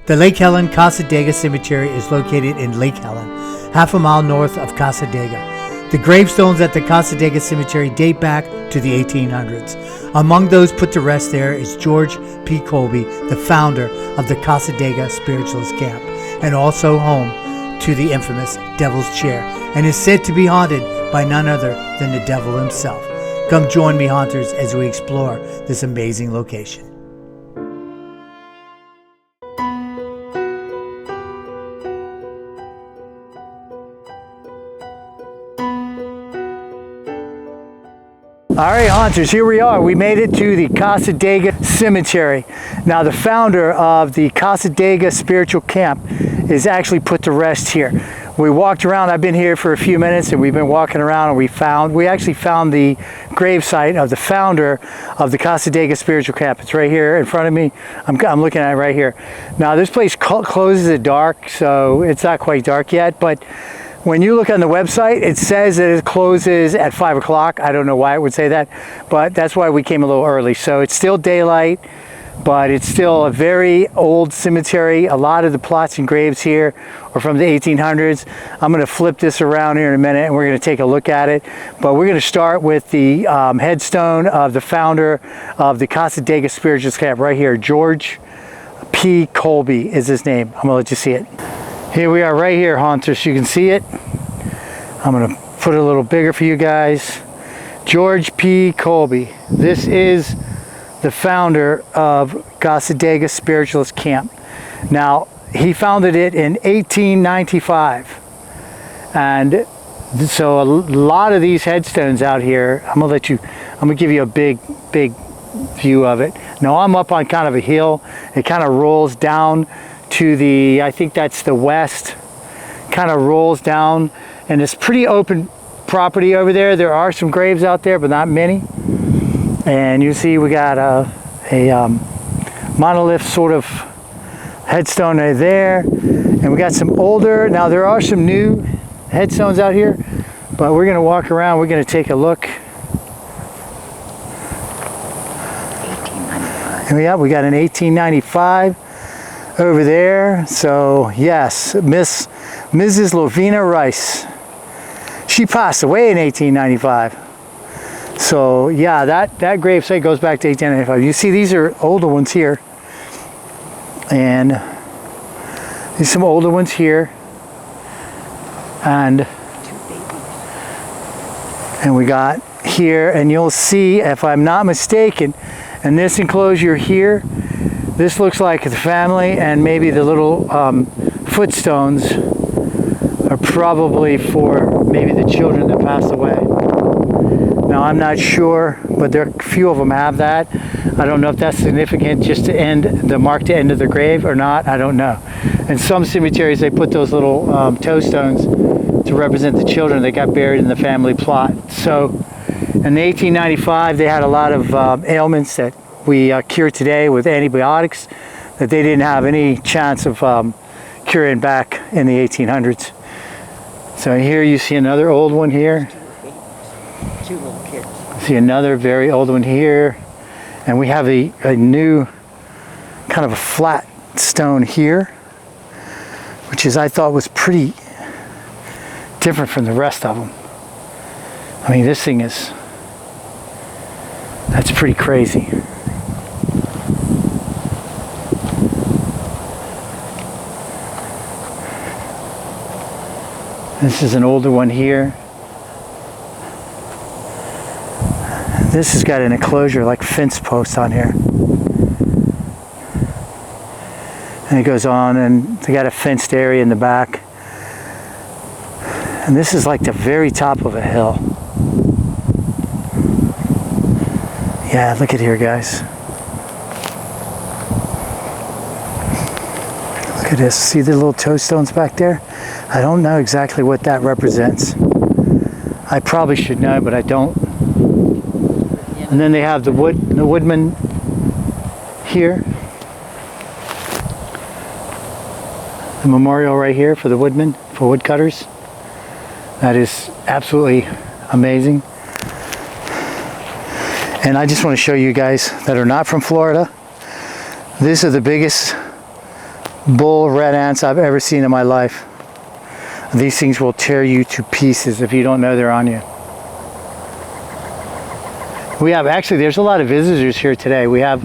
The Lake Helen Cassadaga Cemetery is located in Lake Helen, half a mile north of Cassadaga. The gravestones at the Cassadaga Cemetery date back to the 1800s. Among those put to rest there is George P. Colby, the founder of the Cassadaga Spiritualist Camp, and also home to the infamous Devil's Chair, and is said to be haunted by none other than the devil himself. Come join me, haunters, as we explore this amazing location. All right, haunters, here we are. We made it to the Cassadaga Cemetery. Now, the founder of the Cassadaga Spiritual Camp is actually put to rest here. We walked around. I've been here for a few minutes, and we've been walking around, and we actually found the gravesite of the founder of the Cassadaga Spiritual Camp. It's right here in front of me. I'm looking at it right here. Now, this place closes at dark, so it's not quite dark yet, but when you look on the website, it says that it closes at 5 o'clock. I don't know why it would say that, but that's why we came a little early. So it's still daylight, but it's still a very old cemetery. A lot of the plots and graves here are from the 1800s. I'm going to flip this around here in a minute, and we're going to take a look at it. But we're going to start with the headstone of the founder of the Cassadaga Spiritualist Camp right here. George P. Colby is his name. I'm going to let you see it. Here we are right here, haunters. You can see it. I'm going to put it a little bigger for you guys. George P. Colby. This is the founder of Cassadaga Spiritualist Camp. Now, he founded it in 1895. And so a lot of these headstones out here, I'm going to give you a big view of it. Now, I'm up on kind of a hill. It kind of rolls down to the, I think that's the west, kind of rolls down, and it's pretty open property over there. There are some graves out there, but not many. And you see we got a monolith sort of headstone right there, and we got some older. Now there are some new headstones out here, but we're going to walk around. We're going to take a look. And we got an 1895 over there. So yes, Mrs. Lovina Rice. She passed away in 1895. So yeah, that gravesite goes back to 1895. You see, these are older ones here, and there's some older ones here, and we got here, and you'll see, if I'm not mistaken, in this enclosure here, this looks like the family, and maybe the little footstones are probably for maybe the children that passed away. Now, I'm not sure, but a few of them have that. I don't know if that's significant just to mark the end of the grave or not. I don't know. In some cemeteries, they put those little tombstones to represent the children that got buried in the family plot. So in the 1895, they had a lot of ailments that we cure today with antibiotics that they didn't have any chance of curing back in the 1800s. So here you see another old one here. Two little kids. See another very old one here. And we have a new kind of a flat stone here, which I thought was pretty different from the rest of them. I mean, this thing that's pretty crazy. This is an older one here. This has got an enclosure like fence posts on here. And it goes on, and they got a fenced area in the back. And this is like the very top of a hill. Yeah, look at here, guys. Look at this. See the little toe stones back there? I don't know exactly what that represents. I probably should know, but I don't. And then they have the woodman here. The memorial right here for the woodmen, for woodcutters. That is absolutely amazing. And I just want to show you guys that are not from Florida. These are the biggest bull red ants I've ever seen in my life. These things will tear you to pieces if you don't know they're on you. We have, actually, there's a lot of visitors here today. We have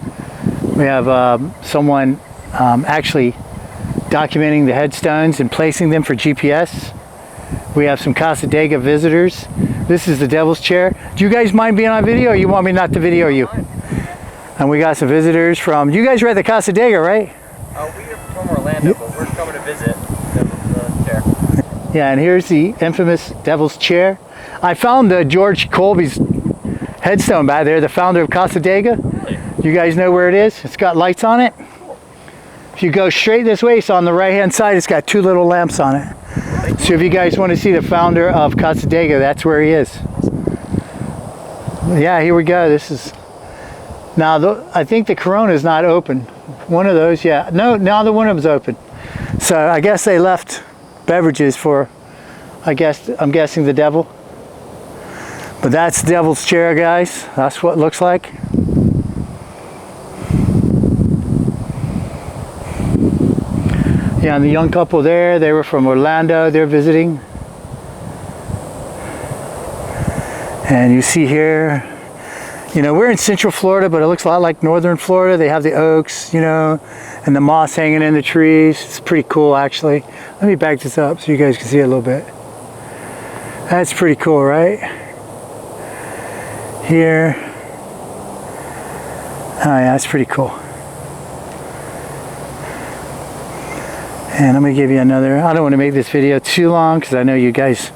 someone actually documenting the headstones and placing them for GPS. We have some Cassadaga visitors. This is the Devil's Chair. Do you guys mind being on video, or you want me not to video you? And we got some visitors from, you guys are at the Cassadaga, right? We are from Orlando, but we're coming to visit the chair. Yeah, and here's the infamous Devil's Chair. I found George Colby's headstone back there, the founder of Cassadaga. You guys know where it is? It's got lights on it. If you go straight this way, it's on the right hand side, it's got two little lamps on it. So if you guys want to see the founder of Cassadaga, that's where he is. Yeah, here we go. This is, now I think the Corona is not open. One of those, yeah. No, now the one of them's open. So I guess they left beverages for, I'm guessing the devil. But that's the Devil's Chair, guys. That's what it looks like. Yeah, and the young couple there, they were from Orlando, they're visiting. And you see here, you know, we're in Central Florida, but it looks a lot like Northern Florida. They have the oaks, you know, and the moss hanging in the trees. It's pretty cool, actually. Let me back this up so you guys can see it a little bit. That's pretty cool, right? Here. Oh yeah, that's pretty cool. And I'm going to give you another, I don't want to make this video too long because I know you guys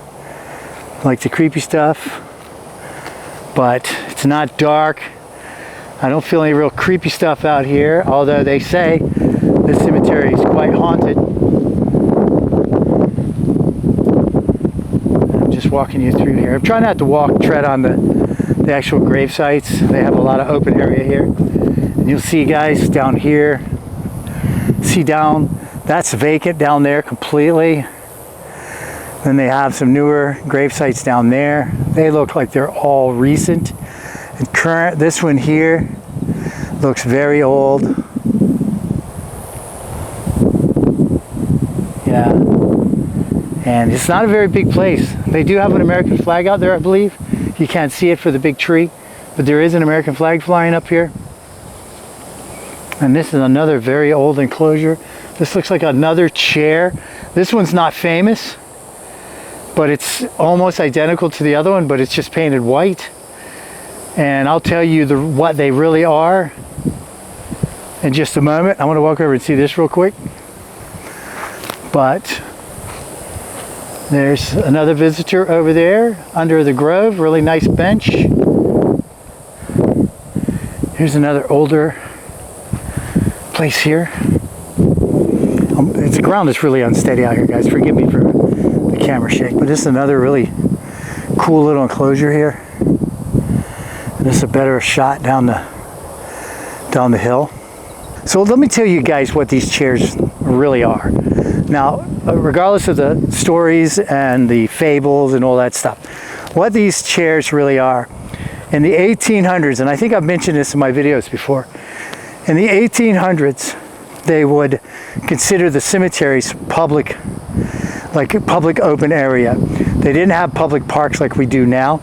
like the creepy stuff, but it's not dark. I don't feel any real creepy stuff out here, although they say this cemetery is quite haunted. I'm just walking you through here. I'm trying not to tread on the actual grave sites. They have a lot of open area here. And you'll see, guys, down here, see down, that's vacant down there completely. Then they have some newer grave sites down there. They look like they're all recent and current. This one here looks very old. Yeah. And it's not a very big place. They do have an American flag out there, I believe. You can't see it for the big tree, but there is an American flag flying up here. And this is another very old enclosure. This looks like another chair. This one's not famous, but it's almost identical to the other one, but it's just painted white. And I'll tell you what they really are in just a moment. I want to walk over and see this real quick. But there's another visitor over there under the grove, really nice bench. Here's another older place here. The ground is really unsteady out here, guys. Forgive me for the camera shake, but this is another really cool little enclosure here. And this is a better shot down the hill. So let me tell you guys what these chairs really are. Now, regardless of the stories and the fables and all that stuff, what these chairs really are, in the 1800s, and I think I've mentioned this in my videos before, in the 1800s, they would consider the cemeteries public, like a public open area. They didn't have public parks like we do now.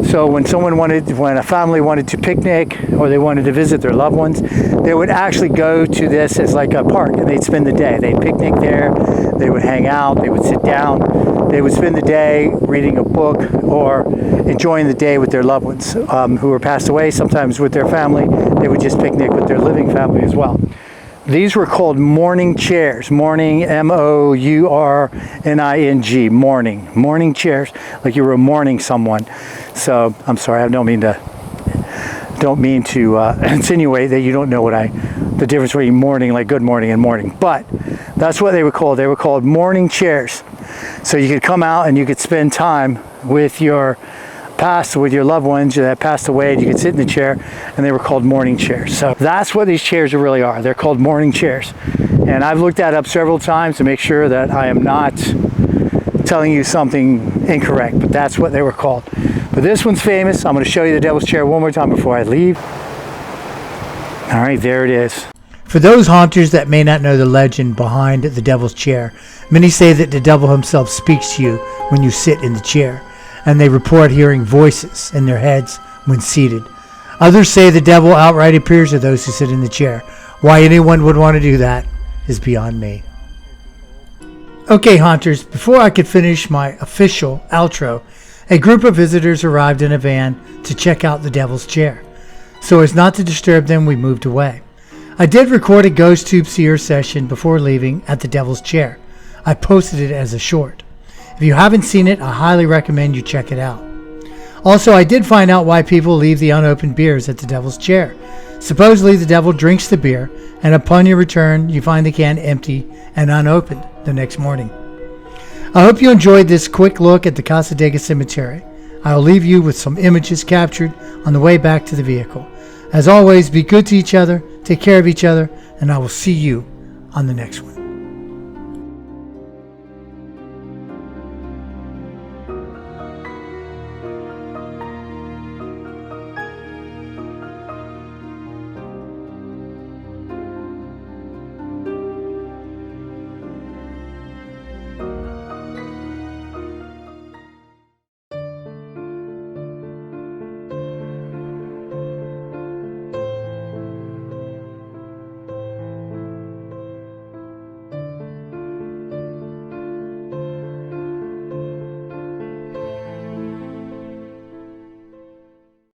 So when a family wanted to picnic or they wanted to visit their loved ones, they would actually go to this as like a park and they'd spend the day. They'd picnic there, they would hang out, they would sit down, they would spend the day reading a book or enjoying the day with their loved ones who were passed away, sometimes with their family. They would just picnic with their living family as well. These were called mourning chairs. Mourning, M-O-U-R-N-I-N-G, mourning chairs, like you were mourning someone. So I'm sorry, I don't mean to insinuate that you don't know the difference between mourning, like good morning, and mourning. But that's what they were called. They were called mourning chairs. So you could come out and you could spend time with your loved ones that passed away, and you could sit in the chair, and they were called mourning chairs. So that's what these chairs really are. They're called mourning chairs. And I've looked that up several times to make sure that I am not telling you something incorrect, but that's what they were called. But this one's famous. I'm going to show you the Devil's Chair one more time before I leave. All right, there it is. For those haunters that may not know the legend behind the devil's chair, many say that the devil himself speaks to you when you sit in the chair, and they report hearing voices in their heads when seated. Others say the devil outright appears to those who sit in the chair. Why anyone would want to do that is beyond me. Okay, haunters, before I could finish my official outro, a group of visitors arrived in a van to check out the devil's chair. So as not to disturb them, we moved away. I did record a ghost tube seer session before leaving at the devil's chair. I posted it as a short. If you haven't seen it, I highly recommend you check it out. Also, I did find out why people leave the unopened beers at the devil's chair. Supposedly, the devil drinks the beer, and upon your return, you find the can empty and unopened the next morning. I hope you enjoyed this quick look at the Cassadaga Cemetery. I will leave you with some images captured on the way back to the vehicle. As always, be good to each other, take care of each other, and I will see you on the next one.